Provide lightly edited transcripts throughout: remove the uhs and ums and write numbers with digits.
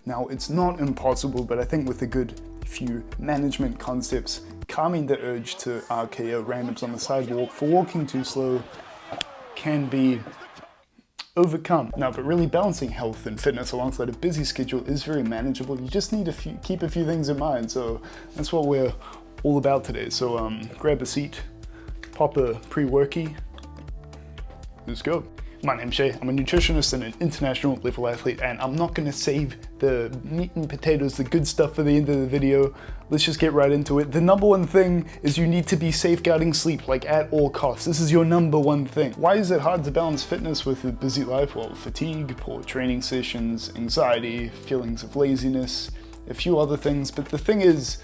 Now, it's not impossible, but I think with a good few management concepts, calming the urge to RKO randoms on the sidewalk for walking too slow can be overcome. Now, but really balancing health and fitness alongside a busy schedule is very manageable. You just need to keep a few things in mind. So that's what we're all about today. So grab a seat, pop a pre-worky, let's go. My name's Shay, I'm a nutritionist and an international level athlete, and I'm not gonna save the meat and potatoes, the good stuff for the end of the video. Let's just get right into it. The number one thing is you need to be safeguarding sleep, like at all costs. This is your number one thing. Why is it hard to balance fitness with a busy life? Well, fatigue, poor training sessions, anxiety, feelings of laziness, a few other things. But the thing is,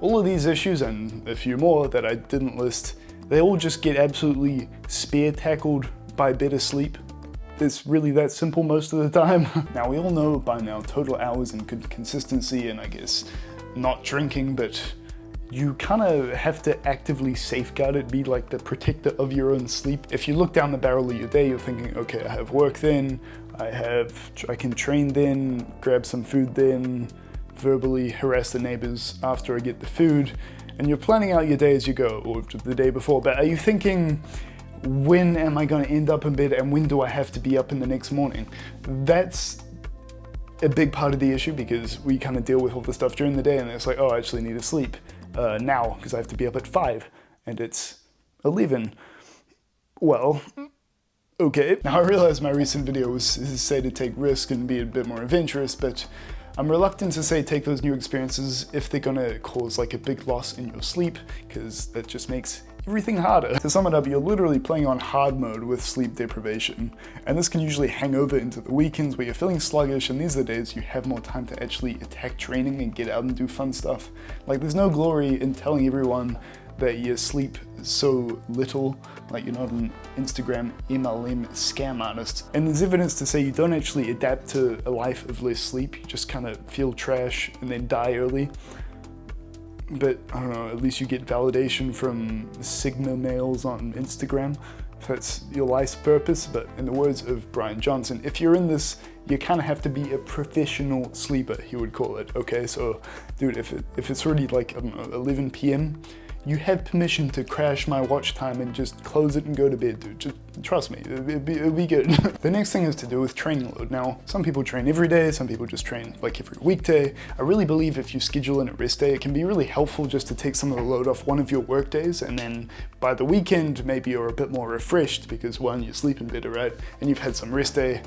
all of these issues and a few more that I didn't list, they all just get absolutely spear tackled by better sleep. It's really that simple most of the time. Now, we all know by now total hours and good consistency and I guess not drinking, but you kind of have to actively safeguard it, be like the protector of your own sleep. If you look down the barrel of your day, you're thinking, okay, I have work then, I can train then, grab some food then, verbally harass the neighbors after I get the food, and you're planning out your day as you go, or the day before. But are you thinking, when am I gonna end up in bed and when do I have to be up in the next morning? That's a big part of the issue because we kind of deal with all the stuff during the day and it's like, oh, I actually need to sleep now because I have to be up at 5 and it's 11. Well, okay. Now I realize my recent video was say to take risks and be a bit more adventurous, but I'm reluctant to say take those new experiences if they're gonna cause like a big loss in your sleep, because that just makes everything harder. To sum it up, you're literally playing on hard mode with sleep deprivation, and this can usually hang over into the weekends where you're feeling sluggish, and these are the days you have more time to actually attack training and get out and do fun stuff. Like, there's no glory in telling everyone that you sleep so little, like you're not an Instagram MLM scam artist. And there's evidence to say you don't actually adapt to a life of less sleep, you just kind of feel trash and then die early. But I don't know, at least you get validation from Sigma males on Instagram, if that's your life's purpose. But in the words of Brian Johnson, if you're in this, you kind of have to be a professional sleeper, he would call it, okay? So, dude, if it's already like, I don't know, 11 p.m., you have permission to crash my watch time and just close it and go to bed, dude. Just trust me, it'll be good. The next thing is to do with training load. Now, some people train every day, some people just train like every weekday. I really believe if you schedule in a rest day, it can be really helpful just to take some of the load off one of your work days, and then by the weekend, maybe you're a bit more refreshed because one, you're sleeping better, right? And you've had some rest day,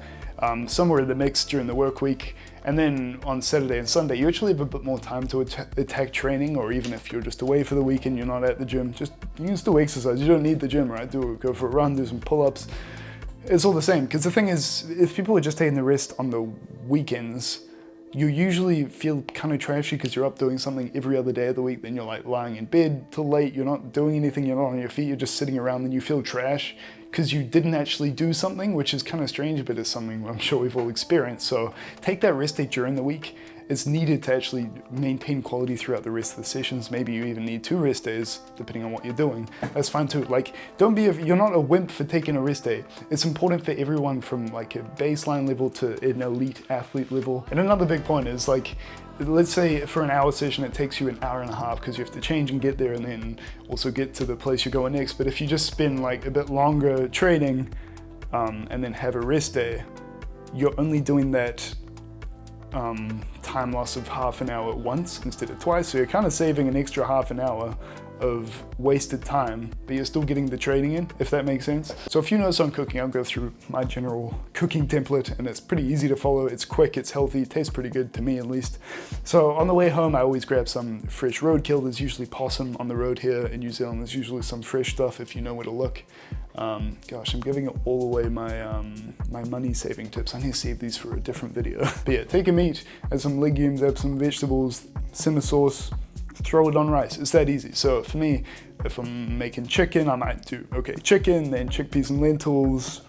somewhere in the mix during the work week. And then on Saturday and Sunday, you actually have a bit more time to attack training, or even if you're just away for the weekend, you're not at the gym, just you can still exercise. You don't need the gym, right? Go for a run, do some pull-ups. It's all the same. Because the thing is, if people are just taking the rest on the weekends, you usually feel kind of trashy because you're up doing something every other day of the week. Then you're like lying in bed till late, you're not doing anything, you're not on your feet, you're just sitting around, and you feel trash because you didn't actually do something, which is kind of strange, but it's something I'm sure we've all experienced. So take that rest day during the week. It's needed to actually maintain quality throughout the rest of the sessions. Maybe you even need 2 rest days, depending on what you're doing. That's fine too. Like, you're not a wimp for taking a rest day. It's important for everyone from like a baseline level to an elite athlete level. And another big point is, like, let's say for an hour session, it takes you an hour and a half because you have to change and get there and then also get to the place you're going next. But if you just spend like a bit longer training and then have a rest day, you're only doing that time loss of half an hour once instead of twice. So you're kind of saving an extra half an hour of wasted time, but you're still getting the training in, if that makes sense. So a few notes on cooking. I'll go through my general cooking template, and it's pretty easy to follow. It's quick, it's healthy, it tastes pretty good to me at least. So on the way home, I always grab some fresh roadkill. There's usually possum on the road here in New Zealand. There's usually some fresh stuff if you know where to look. Gosh, I'm giving all away my my money saving tips. I need to save these for a different video. But yeah, take a meat, add some legumes, add some vegetables, simmer sauce, throw it on rice. It's that easy. So for me, if I'm making chicken, I might do, chicken, then chickpeas and lentils,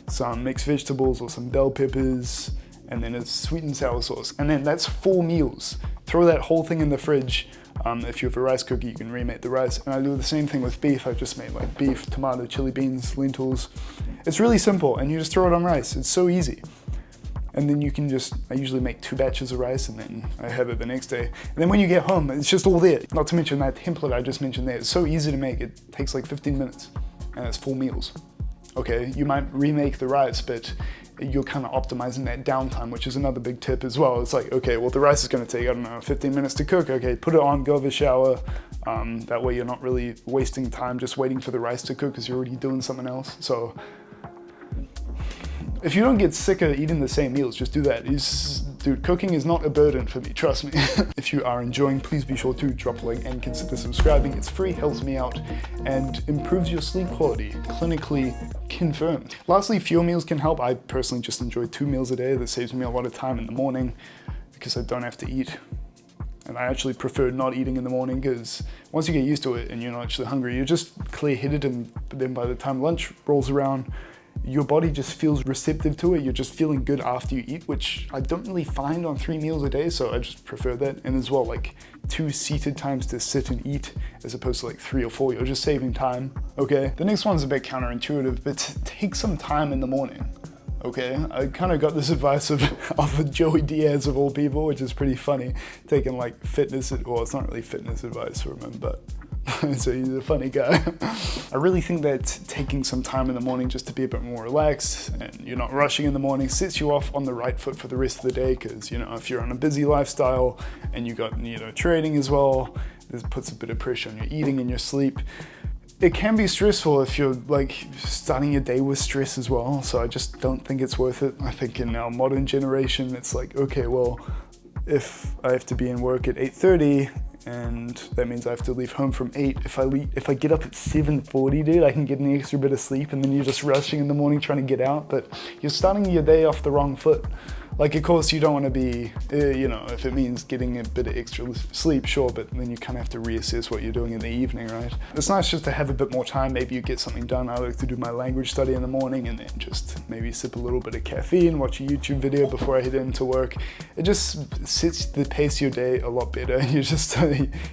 some mixed vegetables or some bell peppers, and then a sweet and sour sauce. And then that's 4 meals. Throw that whole thing in the fridge. If you have a rice cooker, you can remake the rice. And I do the same thing with beef. I just made like beef, tomato, chili beans, lentils. It's really simple, and you just throw it on rice. It's so easy. and then you can I usually make 2 batches of rice and then I have it the next day. And then when you get home, it's just all there. Not to mention that template I just mentioned there. It's so easy to make, it takes like 15 minutes and it's 4 meals. Okay, you might remake the rice, but you're kind of optimizing that downtime, which is another big tip as well. It's like, okay, well the rice is gonna take, I don't know, 15 minutes to cook. Okay, put it on, go have a shower. That way you're not really wasting time just waiting for the rice to cook because you're already doing something else. So if you don't get sick of eating the same meals, just do that. Dude, cooking is not a burden for me, trust me. If you are enjoying, please be sure to drop a like and consider subscribing. It's free, helps me out, and improves your sleep quality. Clinically confirmed. Lastly, fewer meals can help. I personally just enjoy 2 meals a day. That saves me a lot of time in the morning because I don't have to eat. And I actually prefer not eating in the morning because once you get used to it and you're not actually hungry, you're just clear-headed, and then by the time lunch rolls around, your body just feels receptive to it. You're just feeling good after you eat, which I don't really find on 3 meals a day, so I just prefer that. And as well, like 2 seated times to sit and eat as opposed to like 3 or 4, you're just saving time, okay? The next one's a bit counterintuitive, but take some time in the morning. Okay, I kind of got this advice of Joey Diaz of all people, which is pretty funny, taking like fitness, well, it's not really fitness advice from him, but so he's a funny guy. I really think that taking some time in the morning just to be a bit more relaxed and you're not rushing in the morning sets you off on the right foot for the rest of the day, because, you know, if you're on a busy lifestyle and you got, you know, trading as well, this puts a bit of pressure on your eating and your sleep. It can be stressful if you're like starting your day with stress as well, so I just don't think it's worth it. I think in our modern generation, it's like, okay, well, if I have to be in work at 8:30, and that means I have to leave home from 8. If I get up at 7:40, dude, I can get an extra bit of sleep, and then you're just rushing in the morning trying to get out, but you're starting your day off the wrong foot. Like, of course, you don't want to be, you know, if it means getting a bit of extra sleep, sure, but then you kind of have to reassess what you're doing in the evening, right? It's nice just to have a bit more time. Maybe you get something done. I like to do my language study in the morning and then just maybe sip a little bit of caffeine, watch a YouTube video before I head into work. It just sets the pace of your day a lot better. You're just,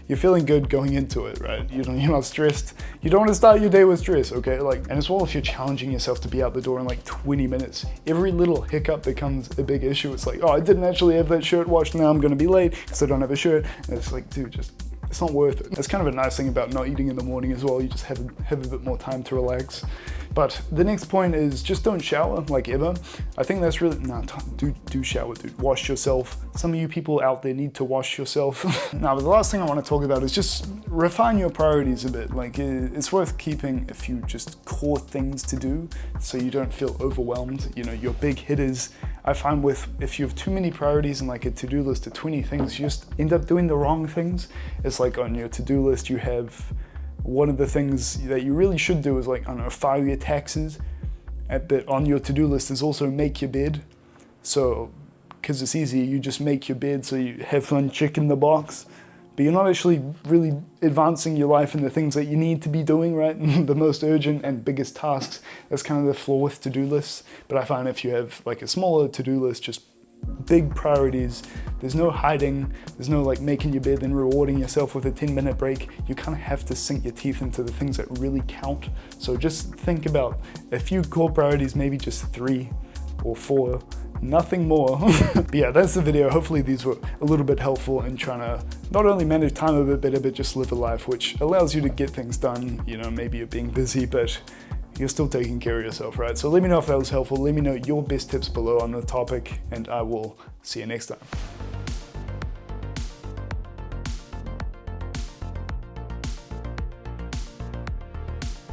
you're feeling good going into it, right? You're not stressed. You don't want to start your day with stress, okay? Like, and as well, if you're challenging yourself to be out the door in like 20 minutes, every little hiccup becomes a big issue. It's like, oh, I didn't actually have that shirt washed, now I'm gonna be late because I don't have a shirt. And it's like, dude, it's not worth it. That's kind of a nice thing about not eating in the morning as well. You just have a bit more time to relax. But the next point is just don't shower, like, ever. I think that's really, do shower, dude. Wash yourself. Some of you people out there need to wash yourself. Now, the last thing I want to talk about is just refine your priorities a bit. Like, it's worth keeping a few just core things to do so you don't feel overwhelmed. You know, your big hitters. I find if you have too many priorities and like a to-do list of 20 things, you just end up doing the wrong things. It's like on your to-do list, you have one of the things that you really should do is like, I don't know, file your taxes. But on your to-do list is also make your bed. So, because it's easy, you just make your bed so you have fun checking the box. But you're not actually really advancing your life in the things that you need to be doing, right? The most urgent and biggest tasks. That's kind of the flaw with to-do lists. But I find if you have like a smaller to-do list, just big priorities, there's no hiding, there's no like making your bed and rewarding yourself with a 10-minute break. You kind of have to sink your teeth into the things that really count. So just think about a few core priorities, maybe just 3 or 4, nothing more. But yeah, that's the video. Hopefully these were a little bit helpful in trying to not only manage time a bit better, but just live a life which allows you to get things done. You know, maybe you're being busy, but you're still taking care of yourself, right? So let me know if that was helpful. Let me know your best tips below on the topic, and I will see you next time.